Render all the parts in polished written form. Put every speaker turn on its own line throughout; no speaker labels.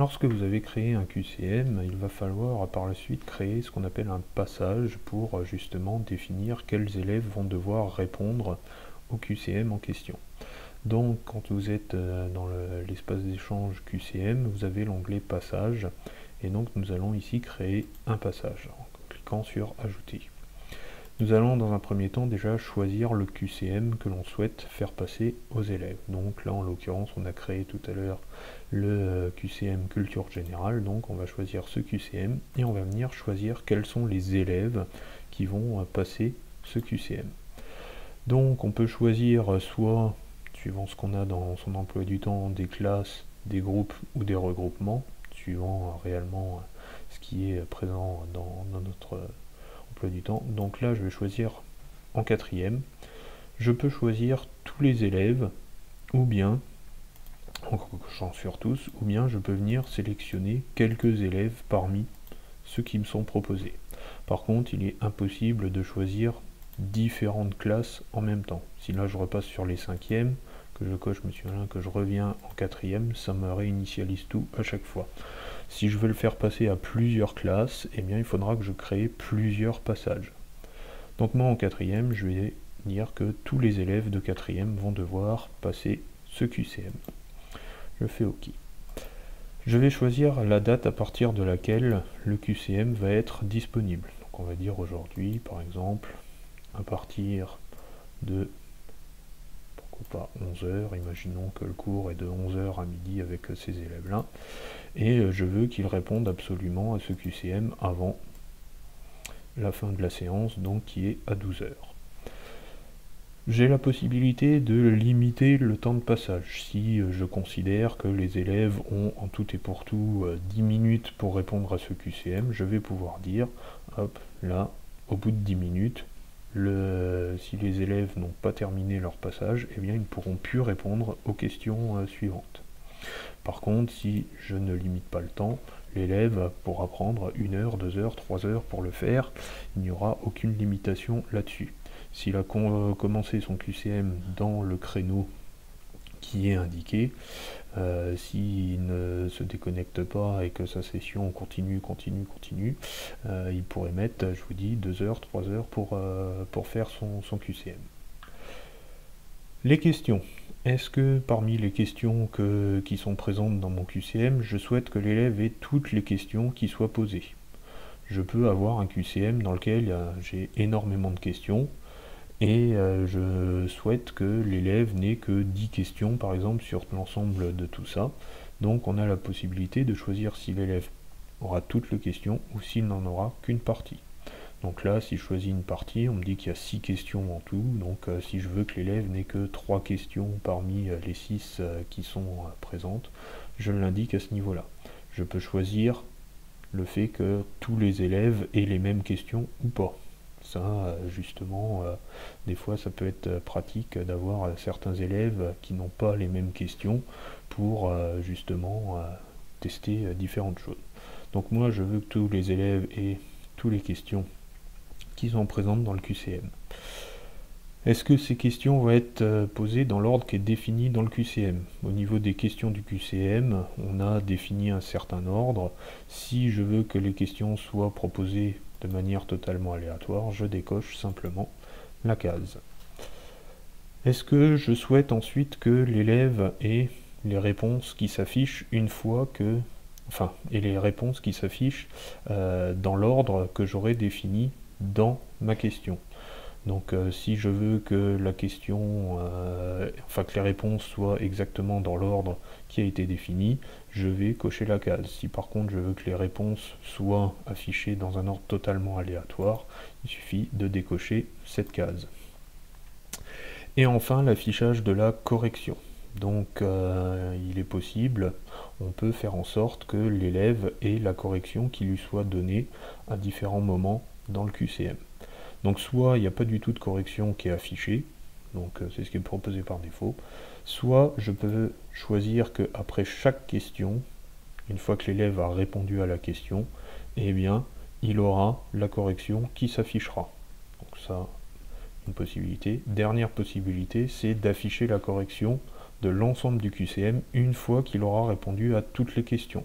Lorsque vous avez créé un QCM, il va falloir par la suite créer ce qu'on appelle un passage pour justement définir quels élèves vont devoir répondre au QCM en question. Donc quand vous êtes dans l'espace d'échange QCM, vous avez l'onglet passage et donc nous allons ici créer un passage en cliquant sur ajouter. Nous allons dans un premier temps déjà choisir le QCM que l'on souhaite faire passer aux élèves. Donc là en l'occurrence on a créé tout à l'heure le QCM culture générale, donc on va choisir ce QCM et on va venir choisir quels sont les élèves qui vont passer ce QCM. Donc on peut choisir soit, suivant ce qu'on a dans son emploi du temps, des classes, des groupes ou des regroupements, suivant réellement ce qui est présent dans notre emploi du temps. Donc là je vais choisir en quatrième. Je peux choisir tous les élèves, ou bien, en cochant sur tous, ou bien je peux venir sélectionner quelques élèves parmi ceux qui me sont proposés. Par contre, il est impossible de choisir différentes classes en même temps. Si là je repasse sur les cinquièmes, que je coche Monsieur Alain, que je reviens en quatrième, ça me réinitialise tout à chaque fois. Si je veux le faire passer à plusieurs classes, eh bien il faudra que je crée plusieurs passages. Donc moi en quatrième, je vais dire que tous les élèves de quatrième vont devoir passer ce QCM. Je fais OK. Je vais choisir la date à partir de laquelle le QCM va être disponible. Donc on va dire aujourd'hui, par exemple, à partir de, pourquoi pas 11h, imaginons que le cours est de 11h à midi avec ces élèves-là, et je veux qu'ils répondent absolument à ce QCM avant la fin de la séance, donc qui est à 12h. J'ai la possibilité de limiter le temps de passage. Si je considère que les élèves ont en tout et pour tout 10 minutes pour répondre à ce QCM, je vais pouvoir dire, hop, là, au bout de 10 minutes, si les élèves n'ont pas terminé leur passage, eh bien ils ne pourront plus répondre aux questions suivantes. Par contre, si je ne limite pas le temps, l'élève pourra prendre 1 heure, 2 heures, 3 heures pour le faire. Il n'y aura aucune limitation là-dessus. S'il a commencé son QCM dans le créneau qui est indiqué, s'il ne se déconnecte pas et que sa session continue, il pourrait mettre, je vous dis, 2 heures, 3 heures pour faire son QCM. Les questions. Est-ce que parmi les questions qui sont présentes dans mon QCM, je souhaite que l'élève ait toutes les questions qui soient posées? Je peux avoir un QCM dans lequel j'ai énormément de questions, et je souhaite que l'élève n'ait que 10 questions par exemple sur l'ensemble de tout ça. Donc on a la possibilité de choisir si l'élève aura toutes les questions ou s'il n'en aura qu'une partie. Donc là, si je choisis une partie, on me dit qu'il y a 6 questions en tout. Donc si je veux que l'élève n'ait que 3 questions parmi les 6 qui sont présentes, je l'indique à ce niveau-là. Je peux choisir le fait que tous les élèves aient les mêmes questions ou pas. Ça, justement, des fois ça peut être pratique d'avoir certains élèves qui n'ont pas les mêmes questions pour justement tester différentes choses. Donc moi je veux que tous les élèves aient toutes les questions qui sont présentes dans le QCM. Est-ce que ces questions vont être posées dans l'ordre qui est défini dans le QCM? Au niveau des questions du QCM, on a défini un certain ordre. Si je veux que les questions soient proposées de manière totalement aléatoire, je décoche simplement la case. Est-ce que je souhaite ensuite que l'élève ait les réponses qui s'affichent une fois que... Enfin, et les réponses qui s'affichent dans l'ordre que j'aurai défini dans ma question. Donc si je veux que la question, enfin que les réponses soient exactement dans l'ordre qui a été défini, je vais cocher la case. Si par contre je veux que les réponses soient affichées dans un ordre totalement aléatoire, il suffit de décocher cette case. Et enfin l'affichage de la correction. Donc il est possible, on peut faire en sorte que l'élève ait la correction qui lui soit donnée à différents moments dans le QCM. Donc soit il n'y a pas du tout de correction qui est affichée, donc c'est ce qui est proposé par défaut, soit je peux choisir qu'après chaque question, une fois que l'élève a répondu à la question, eh bien il aura la correction qui s'affichera. Donc ça, une possibilité. Dernière possibilité, c'est d'afficher la correction de l'ensemble du QCM une fois qu'il aura répondu à toutes les questions.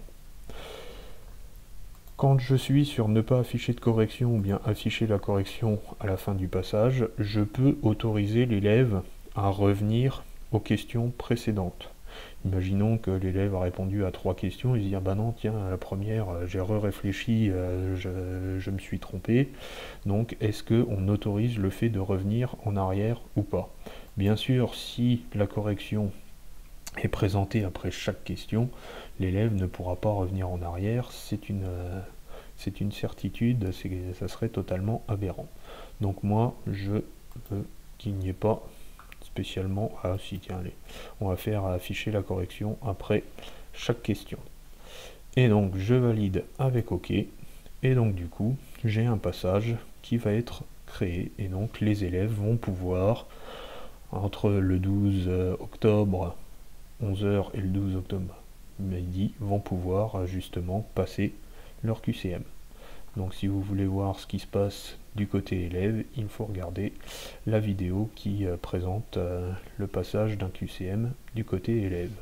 Quand je suis sur ne pas afficher de correction ou bien afficher la correction à la fin du passage, je peux autoriser l'élève à revenir aux questions précédentes. Imaginons que l'élève a répondu à 3 questions, il se dit ah bah non tiens à la première j'ai réfléchi, je me suis trompé, donc est-ce qu'on autorise le fait de revenir en arrière ou pas? Bien sûr, si la correction est présentée après chaque question, l'élève ne pourra pas revenir en arrière, c'est une certitude, ça serait totalement aberrant. Donc moi je veux qu'il n'y ait pas spécialement, ah si tiens allez, on va faire afficher la correction après chaque question. Et donc je valide avec OK, et donc du coup j'ai un passage qui va être créé, et donc les élèves vont pouvoir, entre le 12 octobre 11h et le 12 octobre midi, vont pouvoir justement passer leur QCM. Donc si vous voulez voir ce qui se passe du côté élève, il faut regarder la vidéo qui présente le passage d'un QCM du côté élève.